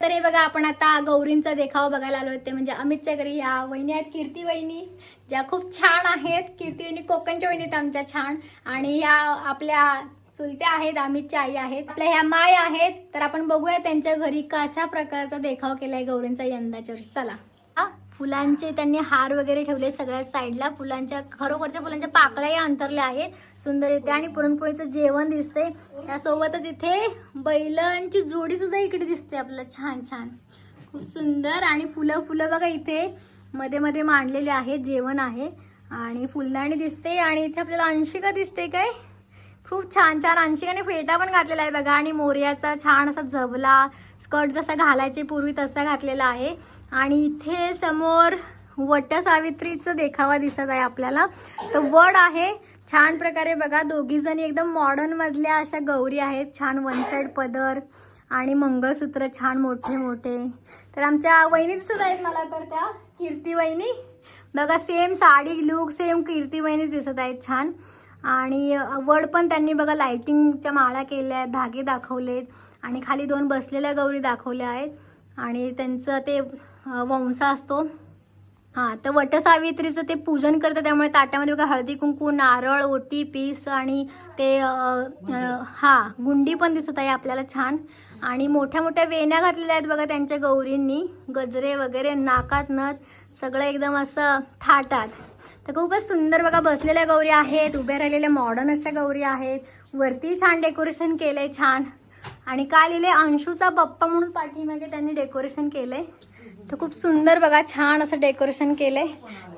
तर हे बघा आपण आता गौरींचा देखावा बघायला आलो होते, म्हणजे अमितच्या घरी. या वहिनी आहेत कीर्ती वहिनी, ज्या खूप छान आहेत. कीर्ती वहिनी कोकणच्या वहिनीत आमच्या छान, आणि या आपल्या चुलत्या आहेत, अमितच्या आई आहेत. आपल्या ह्या माय आहेत. तर आपण बघूया त्यांच्या घरी कशा प्रकारचा देखाव केलाय गौरींचा यंदाच्या वर्षी. चला. फुलांचे त्यांनी हार वगैरे ठेवले सगळ्या साईडला. फुलांच्या खरोखरच्या फुलांच्या पाकळ्या अंतरल्या आहेत सुंदर इथे, आणि पुरणपोळीचं जेवण दिसते. त्यासोबतच इथे बैलांची जोडी सुद्धा इकडे दिसते आपल्याला. छान छान खूप सुंदर. आणि फुलं फुलं बघा इथे मध्ये मध्ये मांडलेले आहेत. जेवण आहे आणि फुलदाणी दिसते. आणि इथे आपल्याला अंशिका दिसते काय, खूप छान छान. अंशिकाने फेटा पण घातलेला आहे बघा, आणि मोर्याचा छान असा जबला, स्कर्ट जसा घालायचे पूर्वी तसा घातलेला आहे. आणि इथे समोर वटसावित्रीचा देखावा दिसत आहे आपल्याला. तर वड आहे छान प्रकारे बघा. दोघी जणी एकदम मॉडर्न मधल्या अशा गौरी आहेत. छान वन साइड पदर आणि मंगळसूत्र छान मोठे मोठे. तर आमच्या वहिनी दिसत आहेत मला, तर त्या कीर्ती वहिनी बघा, सेम साडी लुक सेम कीर्ती वहिनी दिसत आहेत छान. आणि वड पण त्यांनी बघा लाइटिंगच्या माळा केल्या आहेत, धागे दाखवलेत, आणि खाली 2 बसलेल्या गौरी दाखवल्या आहेत. आणि त्यांचं ते वंसा असतो. हां, तर वटसावित्रीचं ते पूजन करतं, त्यामुळे ताट्यामध्ये बघा हळदी कुंकू, नारळ, ओटी, पीस आणि ते गुंडी पण दिसत आहे आपल्याला छान. आणि मोठ्या मोठ्या वेण्या घातलेल्या आहेत बघा त्यांच्या गौरींनी, गजरे वगैरे, नाकात नथ सगळं एकदम असं थाटात. तर खूपच सुंदर बघा. बसलेल्या गौरी आहेत, उभ्या राहिलेल्या मॉडर्न अशा गौरी आहेत. वरती छान डेकोरेशन केलंय छान. आणि काय लिहिले, अंशूचा बाप्पा म्हणून पाठीमागे त्यांनी डेकोरेशन केलंय. तर खूप सुंदर बघा, छान असं डेकोरेशन केलंय.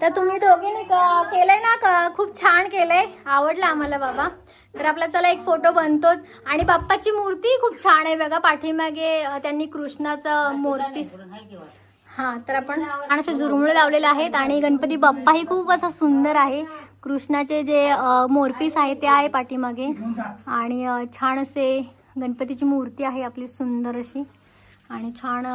तर तुम्ही दोघींनी केलंय ना, खूप छान केलंय, आवडलं आम्हाला बाबा. तर आपला चला एक फोटो बनतोच. आणि बाप्पाची मूर्ती खूप छान आहे बघा. पाठीमागे त्यांनी कृष्णाचा मूर्ती, हा, तर आपण छान असे झुरमुळे लावलेले आहेत. आणि गणपती बाप्पाही खूप असा सुंदर आहे. कृष्णाचे जे मोरपीस आहे ते आहे पाठीमागे. आणि छान असे गणपतीची मूर्ती आहे आपली सुंदर अशी. आणि छान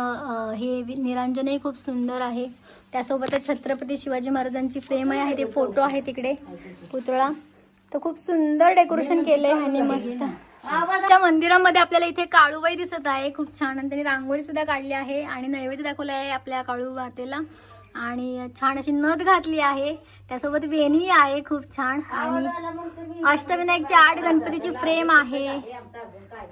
हे निरांजनही खूप सुंदर आहे. त्यासोबतच छत्रपती शिवाजी महाराजांची फ्रेम आहे, ते फोटो आहे तिकडे पुतळा. तर खूप सुंदर डेकोरेशन केलंय आणि मस्त. त्या मंदिरामध्ये आपल्याला इथे काळूबाई दिसत आहे खूप छान, आणि त्यांनी रांगोळी सुद्धा काढली आहे आणि नैवेद्य दाखवला आहे आपल्या काळू मातेला. आणि छान अशी नथ घातली आहे, त्यासोबत वेणी आहे खूप छान. आणि अष्टविनायकची 8 गणपतीची फ्रेम आहे,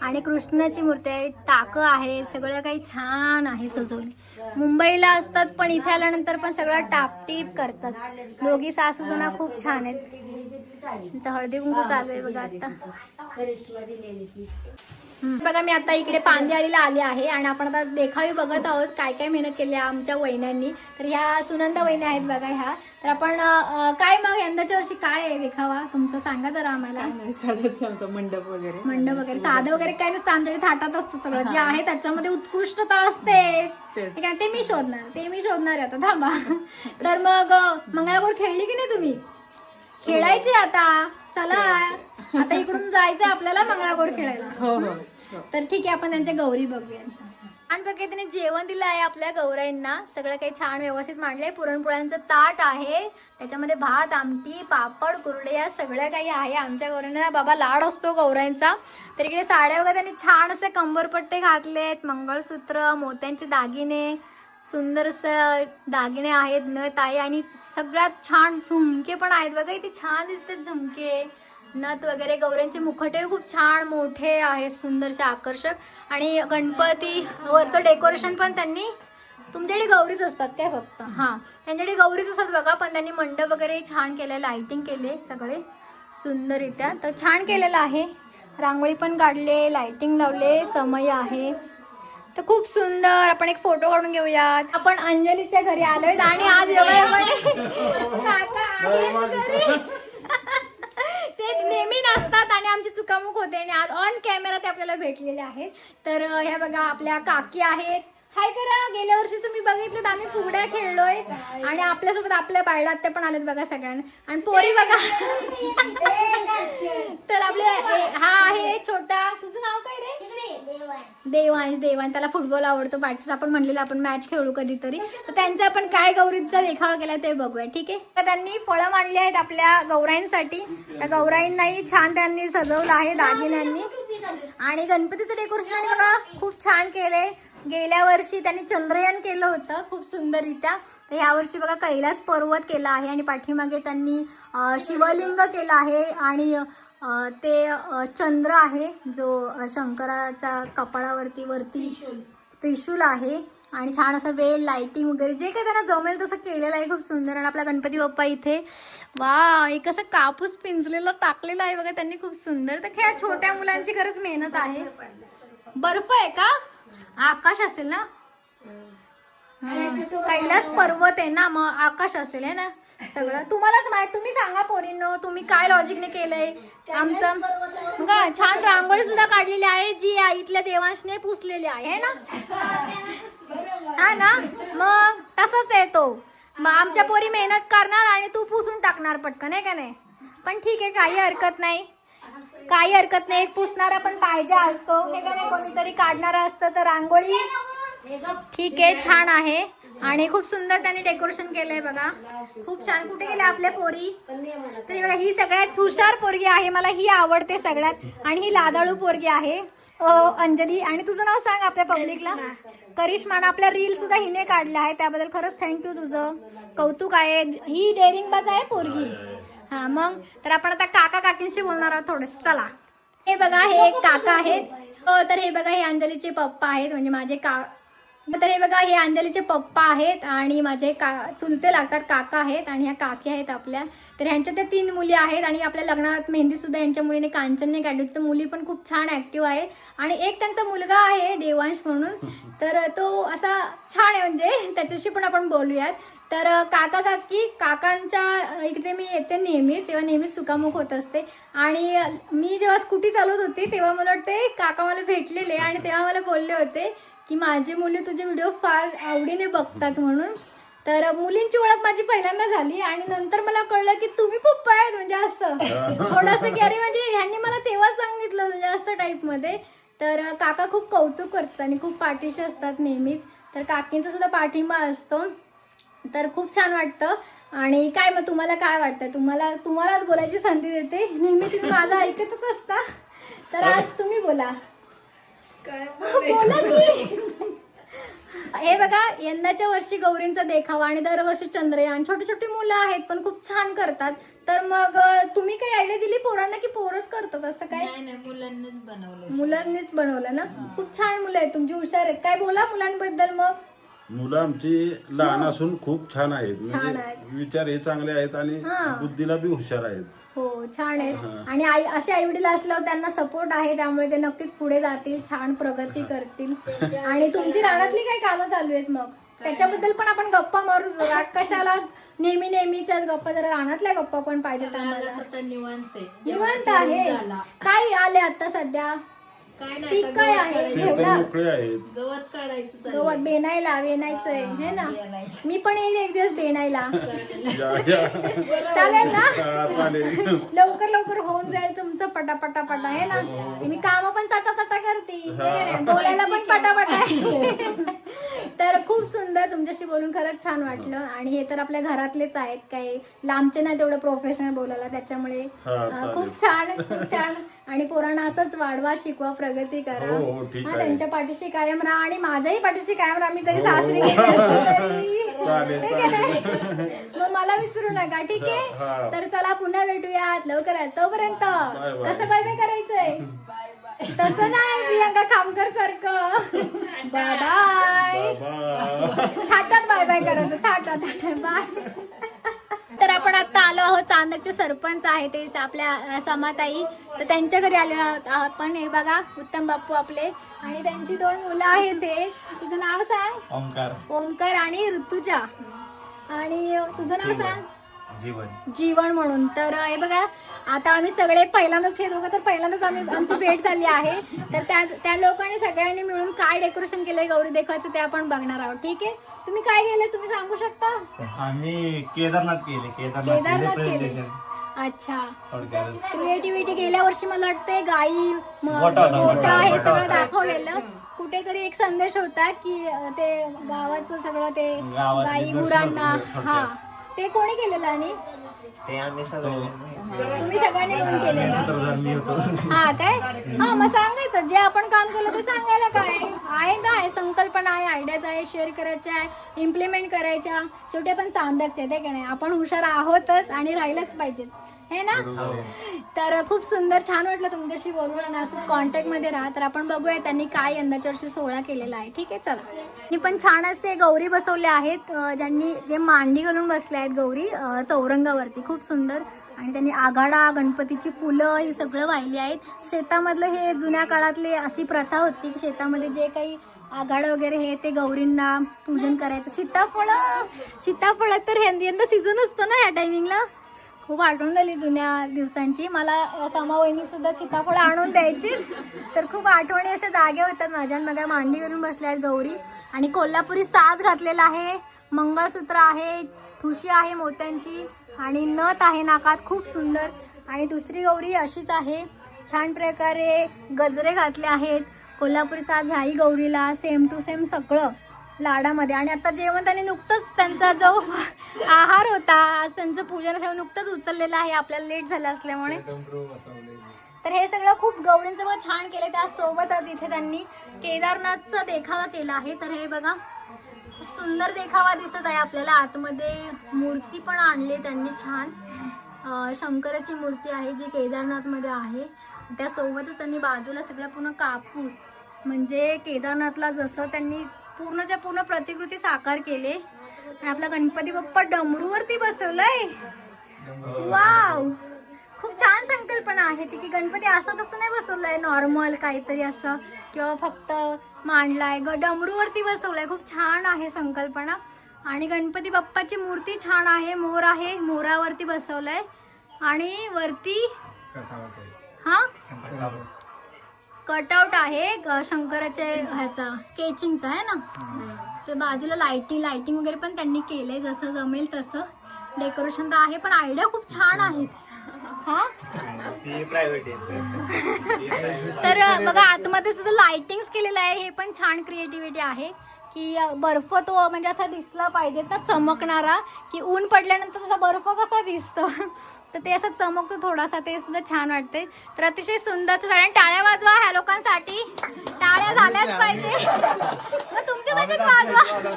आणि कृष्णाची मूर्ती आहे, टाकं आहे, सगळं काही छान आहे सजवली. मुंबईला असतात पण इथे आल्यानंतर पण सगळं टापटीप करतात. दोघी सासूजना खूप छान आहेत. त्यांचं हळदी कुंकू चालू आहे बघा आता. बघा मी आता इकडे पांदेआळीला आले आहे, आणि आपण आता देखावी बघत आहोत काय काय मेहनत केली आहे आमच्या वहिन्यांनी. तर ह्या सुनंदा वहिनी आहेत बघा ह्या. तर आपण काय मग यंदाच्या वर्षी काय आहे देखावा तुमचं, सांगा जरा आम्हाला. मंडप वगैरे साधं वगैरे काय नसतं, आमच्याकडे थाटात असतं सगळं जे आहे त्याच्यामध्ये उत्कृष्टता असतेच. ते मी शोधणार आता थांबा. तर मग मंगळागौर खेळली की नाही तुम्ही? खेळायचे आता, चला आता इकडून जायचं आपल्याला मंगळागौर खेळायला. हो हो. तर ठीक आहे, आपण त्यांच्या गौरी बघूया. छान प्रकारे त्यांनी जेवण दिलं आहे आपल्या गौराईंना, सगळं काही छान व्यवस्थित मांडलंय. पुरणपोळ्यांचं ताट आहे, त्याच्यामध्ये भात, आमटी, पापड, कुरडया सगळं काही आहे. आमच्या गौराईंना बाबा लाड असतो गौराईंचा. तर इकडे साड्या वगैरे त्यांनी छान असे कंबरपट्टे घातलेत, मंगळसूत्र, मोत्यांचे दागिने, सुंदर असं दागिने आहेत, नथ आहे, आणि सगळ्यात छान झुमके पण आहेत बघा. इथे छान दिसतात झुमके, नथ वगैरे. गौऱ्यांचे मुखटे खूप छान मोठे आहेत, सुंदरसे आकर्षक. आणि गणपती वरचं डेकोरेशन पण त्यांनी, तुमच्याकडे गौरीच असतात काय फक्त? हां, त्यांच्याकडे गौरीच असतात बघा, पण त्यांनी मंडप वगैरे छान केले, लाइटिंग केले सगळे सुंदररित्या. तर छान केलेलं आहे, रांगोळी पण काढले, लाइटिंग लावले, समय आहे. तर खूप सुंदर. आपण एक फोटो काढून घेऊयात. आपण अंजलीच्या घरी आलोय, आणि आज काका आहेत. ते नेहमी नसतात आणि आमची चुकामुक होते, आणि आज ऑन कॅमेरा ते आपल्याला भेटलेले आहेत. तर ह्या बघा आपल्या काकी आहेत. हाय करा. गेल्या वर्षी तुम्ही बघितलं आम्ही फुगड्या खेळलोय, आणि आपल्यासोबत आपल्या बायडात ते पण आलेत बघा सगळ्यांना. आणि पोरी बघा. तर आपले हा आहे छोटा, तुझं नाव काय रे? देवांश. त्याला फुटबॉल आवडतो. पाठीस आपण म्हणलेलं आपण मॅच खेळू कधीतरी. तर त्यांचा आपण काय गौरीचा देखावा केला ते बघूया, ठीक आहे. तर त्यांनी फळं मांडली आहेत आपल्या गौराईंसाठी. त्या गौराईंनाही छान त्यांनी सजवलं आहे दागिन्यांनी. आणि गणपतीचं डेकोरेशन बघा खूप छान केलंय. गेल्या वर्षी त्यांनी चंद्रयान केलं होतं खूप सुंदररित्या. तर ह्या वर्षी बघा कैलास पर्वत केला आहे आणि पाठीमागे त्यांनी शिवलिंग केलं आहे आणि ते चंद्र आहे जो शंकराच्या कपाळावरती वरती त्रिशूल आहे आणि छान असं वेल लाइटिंग वगैरे जे काही त्यांना जमेल तसं केलेलं आहे. खूप सुंदर. आणि आपला गणपती बाप्पा इथे वा एक असं कापूस पिंजलेला टाकलेला आहे बघा त्यांनी, खूप सुंदर. तर ह्या छोट्या मुलांची खरंच मेहनत आहे. बर्फ आहे का? आकाश असेल ना, कैलास पर्वत आहे ना, मग आकाश असेल आहे ना सगळं. तुम्हालाच माहित, तुम्ही सांगा पोरींनो, तुम्ही काय लॉजिकने केलंय. आमचं बघा छान रांगोळी सुद्धा काढलेली आहे जी इथल्या देवांशने पुसलेली आहे ना, हा ना. मग तसंच आहे तो. मग आमच्या पोरी मेहनत करणार आणि तू पुसून टाकणार पटकन, आहे का नाही. पण ठीक आहे, काही हरकत नाही, काही हरकत नाही. एक पुसणारा पण पाहिजे असतो, हे का नाही. कोणीतरी काढणारा असतं तर रांगोळी. ठीक आहे, छान आहे आणि खूप सुंदर त्यांनी डेकोरेशन केलंय बघा, खूप छान. कुठे गेले आपल्या पोरी? तरी बघा ही सगळ्यात हुशार पोरगी आहे, मला ही आवडते सगळ्यात. आणि ही लादाळू पोरगी आहे अंजली. आणि तुझं नाव सांग आपल्या पब्लिकला. करिश्मा. आपल्या रील सुद्धा हिने काढल्या आहे, त्याबद्दल खरंच थँक्यू, तुझं कौतुक आहे. ही डेअरिंगबाज आहे पोरगी. हा मग तर आपण आता काका काकींशी बोलणार आहोत थोडंसं. चला. हे बघा हे एक काका आहेत. तर हे बघा हे अंजलीचे पप्पा आहेत, म्हणजे माझे तर हे बघा हे अंजलीचे पप्पा आहेत आणि माझे चुलते लागतात काका आहेत आणि ह्या काकी आहेत आपल्या. तर ह्यांच्या त्या 3 मुली आहेत आणि आपल्या लग्नात मेहंदी सुद्धा यांच्या मुलीने कांचनने काढली होती. तर मुली पण खूप छान ऍक्टिव्ह आहे आणि एक त्यांचा मुलगा आहे देवांश म्हणून, तर तो असा छान आहे, म्हणजे त्याच्याशी पण आपण बोलूयात. तर काका काकी काकांच्या इकडे मी येते नेहमी, तेव्हा नेहमीच चुकामुक होत असते. आणि मी जेव्हा स्कूटी चालवत होती तेव्हा मला वाटते काका मला भेटलेले आणि तेव्हा मला बोलले होते की माझी मुली तुझे व्हिडिओ फार आवडीने बघतात म्हणून. तर मुलींची ओळख माझी पहिल्यांदा झाली आणि नंतर मला कळलं की तुम्ही पप्पा आहेत, म्हणजे असं थोडंसं की अरे म्हणजे ह्यांनी मला तेव्हा सांगितलं, म्हणजे असं टाईपमध्ये. तर काका खूप कौतुक करतात आणि खूप पाठीशी असतात नेहमीच. तर काकींचा सुद्धा पाठिंबा असतो, तर खूप छान वाटतं. आणि काय मग तुम्हाला काय वाटतं? तुम्हालाच बोलायची संधी देते, नेहमी तुम्ही माझं ऐकतच असता, तर आज तुम्ही बोला. हे बघा यंदाच्या वर्षी गौरींचा देखावा आणि दरवर्षी चंद्रयान. छोटी छोटी मुलं आहेत पण खूप छान करतात. तर मग तुम्ही काही आयडिया दिली पोरांना की पोरच करतात असं काय? मुलांनीच बनवलं ना. खूप छान मुलं आहेत तुमची, हुशार आहेत. काय बोला मुलांबद्दल मग. मुलं आमची लहान असून खूप छान आहेत, म्हणजे विचार हे चांगले आहेत आणि बुद्धीला बी हुशार आहेत. हो छान आहेत. आणि असे आई वडील असल्यावर त्यांना सपोर्ट आहे, त्यामुळे ते नक्कीच पुढे जातील, छान प्रगती करतील. आणि तुमची रानातली काही कामं चालू आहेत मग त्याच्याबद्दल पण आपण गप्पा मारू. कशाला नेहमीच्याच गप्पा, जरा रानातल्या गप्पा पण पाहिजेत आम्हाला. निवांत आहे. काय आले आता सध्या? पीक काय आहे? गवत काढायचं, गवत वेनायचंय हे ना. मी पण येईल एक दिवस बेनायला. चालेल ना? लवकर लवकर होऊन जाईल तुमचं पटापटा आहे ना. मी काम पण चटा करते, बोलायला पण पटापटा. तर खूप सुंदर, तुमच्याशी बोलून खरंच छान वाटलं. आणि हे तर आपल्या घरातलेच आहेत, काही लांबचे नाही तेवढं प्रोफेशनल बोलायला, त्याच्यामुळे खूप छान. आणि पोरांना असंच वाढवा, शिकवा, प्रगती करा. हा त्यांच्या पाठीशी कायम राहा आणि माझ्याही पाठीशी कायम राहा. मी जरी सासरी मग मला विसरू नका, ठीक आहे? तर चला पुन्हा भेटूयात लवकरच. तोपर्यंत कसं बाय बाय करायचंय? तसं नाही प्रियंका खामकर सारखं बाय बाय, थाटात बाय बाय करायचं, थाटात बाय. तर आपण आता आलो आहोत, चांदकचे सरपंच आहे ते आपल्या समाताई, तर त्यांच्या घरी आलो आहोत आपण. हे बघा उत्तम बाप्पू आपले आणि त्यांची 2 मुलं आहेत. ते तुझं नाव सांग. ओमकार आणि ऋतुजा. आणि तुझं नाव सांग. जीवन म्हणून. तर हे बघा आता आम्ही सगळे पहिल्यांदाच, हे दोघं तर पहिल्यांदाच आमची भेट झाली आहे. तर त्या लोकांनी सगळ्यांनी मिळून काय डेकोरेशन केलंय गौरी देखाचं ते आपण बघणार आहोत, ठीक आहे? तुम्ही काय केलंय तुम्ही सांगू शकता? आम्ही केदारनाथ केले. अच्छा, क्रिएटिव्हिटी. गेल्या वर्षी मला वाटतंय गाई मोठा हे सगळं दाखवलेलं. कुठेतरी एक संदेश होता की ते गावाचं सगळं ते गाई गुरांना, हा ते कोणी केलेलं आणि ते आम्ही सगळे तुम्ही सगळ्यांनी मिळून केलेलं सूत्रधार मी होतो. हा काय हा मग सांगायचं जे आपण काम केलं ते सांगायला काय आहे ना आहे संकल्पना आहे आयडियाज आहे शेअर करायच्या आहे इम्प्लिमेंट करायच्या शेवटी आपण चांदकचे आहे की नाही आपण हुशार आहोतच आणि राहिलंच पाहिजे हे ना तर खूप सुंदर छान वाटलं तुमच्याशी बोलून आणि असंच कॉन्टॅक्ट मध्ये राहा तर आपण बघूया त्यांनी काय यंदाच्या वर्षी 16 केलेला आहे ठीक आहे चला त्यांनी पण छान असे गौरी बसवले आहेत ज्यांनी जे मांडी घालून बसले आहेत गौरी चौरंगावरती खूप सुंदर आणि त्यांनी आघाडा गणपतीची फुलं ही सगळं वाहिली आहेत शेतामधलं हे जुन्या काळातली अशी प्रथा होती की शेतामध्ये जे काही आघाडा वगैरे हे ते गौरींना पूजन करायचं सीताफळ तर यंदा सीझन असतो ना ह्या टायमिंगला खूप आठवण झाली जुन्या दिवसांची मला समा वहिनी सुद्धा सीताफळ आणून द्यायची तर खूप आठवणी अशा जागे होतात माझ्या बघा मांडी घालून बसल्या आहेत गौरी आणि कोल्हापुरी साज घातलेला आहे मंगळसूत्र आहे ठुशी आहे मोत्यांची आणि नथ आहे नाकात खूप सुंदर आणि दुसरी गौरी अशीच आहे छान प्रकारे गजरे घातले आहेत कोल्हापुरी साज ह्याही गौरीला सेम टू सेम सगळं लाडामध्ये आणि आता जेवण त्यांनी नुकतंच त्यांचा जो आहार होता आज त्यांचं पूजन असं नुकतंच उचललेलं आहे आपल्याला लेट झालं असल्यामुळे तर हे सगळं खूप गौरींचं पण छान केलं त्यासोबतच इथे त्यांनी केदारनाथचा देखावा केला आहे तर हे बघा खूप सुंदर देखावा दिसत आहे आपल्याला आतमध्ये मूर्ती पण आणली त्यांनी छान शंकराची मूर्ती आहे जी केदारनाथमध्ये आहे त्यासोबतच त्यांनी बाजूला सगळं पूर्ण कापूस म्हणजे केदारनाथला जसं त्यांनी पूर्णच्या पूर्ण प्रतिकृती साकार केले आणि आपला गणपती बाप्पा डमरूवरती बसवलाय वाव खूप छान संकल्पना आहे ती की गणपती असं तसं नाही बसवलाय नॉर्मल काहीतरी असं किंवा फक्त मांडलाय डमरूवरती बसवलाय खूप छान आहे संकल्पना आणि गणपती बाप्पाची मूर्ती छान आहे मोर आहे मोरावरती बसवलाय आणि वरती हा कटआउट आहे शंकराचे ह्याचा स्केचिंगचा आहे ना तर बाजूला लाइटिंग वगैरे पण त्यांनी केलंय जसं जमेल तसं डेकोरेशन तर आहे पण आयडिया खूप छान आहेत हा तर बघा आतमध्ये सुद्धा लाइटिंग्स केलेलं आहे हे पण छान क्रिएटिव्हिटी आहे की बर्फ तो म्हणजे असा दिसला पाहिजे ना चमकणारा की ऊन पडल्यानंतर तसा बर्फ कसा दिसतो तर ते असं चमकतो थोडासा ते सुद्धा छान वाटते तर अतिशय सुंदर तर सगळ्यांनी टाळ्या वाजवा ह्या लोकांसाठी टाळ्या झाल्याच पाहिजे मग तुमच्यासाठीच वाजवा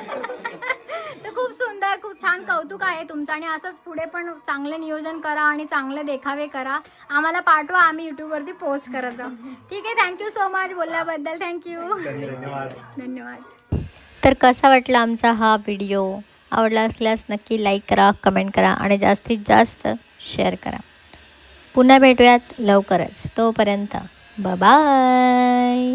तर खूप सुंदर खूप छान कौतुक आहे तुमचं आणि असंच पुढे पण चांगलं नियोजन करा आणि चांगले देखावे करा आम्हाला पाठवा आम्ही युट्यूबवरती पोस्ट करत जाऊ ठीक आहे थँक्यू सो मच बोलल्याबद्दल थँक्यू धन्यवाद तर कसा वाटला आमचा हा व्हिडिओ आवडला असल्यास नक्की लाईक करा कमेंट करा आणि जास्तीत जास्त शेअर करा पुन्हा भेटूयात लवकरच तोपर्यंत बाय